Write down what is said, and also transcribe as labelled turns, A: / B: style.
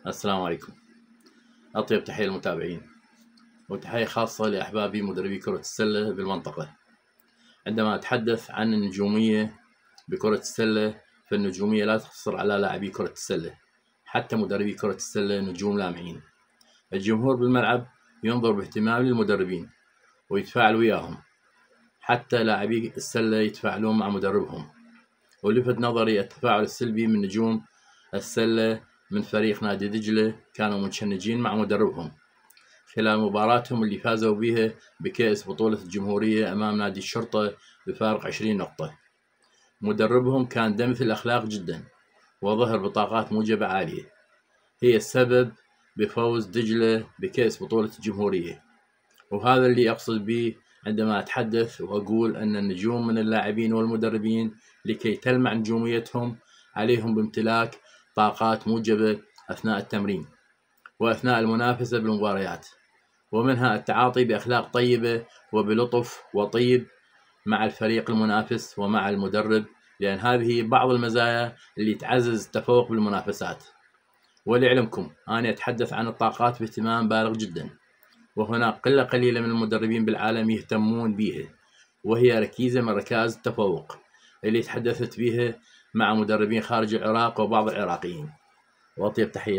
A: السلام عليكم. أطيب تحية للمتابعين، وتحية خاصة لأحبابي مدربي كرة السلة بالمنطقة. عندما أتحدث عن النجومية بكرة السلة، فالنجومية لا تقتصر على لاعبي كرة السلة، حتى مدربي كرة السلة نجوم لامعين. الجمهور بالملعب ينظر باهتمام للمدربين ويتفاعل وياهم، حتى لاعبي السلة يتفاعلون مع مدربهم. ولفت نظري التفاعل السلبي من نجوم السلة من فريق نادي دجلة، كانوا متشنجين مع مدربهم خلال مباراتهم اللي فازوا بها بكأس بطولة الجمهورية أمام نادي الشرطة بفارق 20 نقطة. مدربهم كان دمث الأخلاق جدا، وظهر بطاقات موجبة عالية، هي السبب بفوز دجلة بكأس بطولة الجمهورية. وهذا اللي أقصد به عندما أتحدث وأقول أن النجوم من اللاعبين والمدربين لكي تلمع نجوميتهم عليهم بامتلاك طاقات موجبة أثناء التمرين وأثناء المنافسة بالمباريات، ومنها التعاطي بأخلاق طيبة وبلطف وطيب مع الفريق المنافس ومع المدرب، لأن هذه بعض المزايا اللي تعزز التفوق بالمنافسات. ولعلمكم أنا أتحدث عن الطاقات باهتمام بالغ جدا، وهناك قلة قليلة من المدربين بالعالم يهتمون بها، وهي ركيزة من ركائز التفوق اللي تحدثت بها مع مدربين خارج العراق وبعض العراقيين. وأطيب تحية.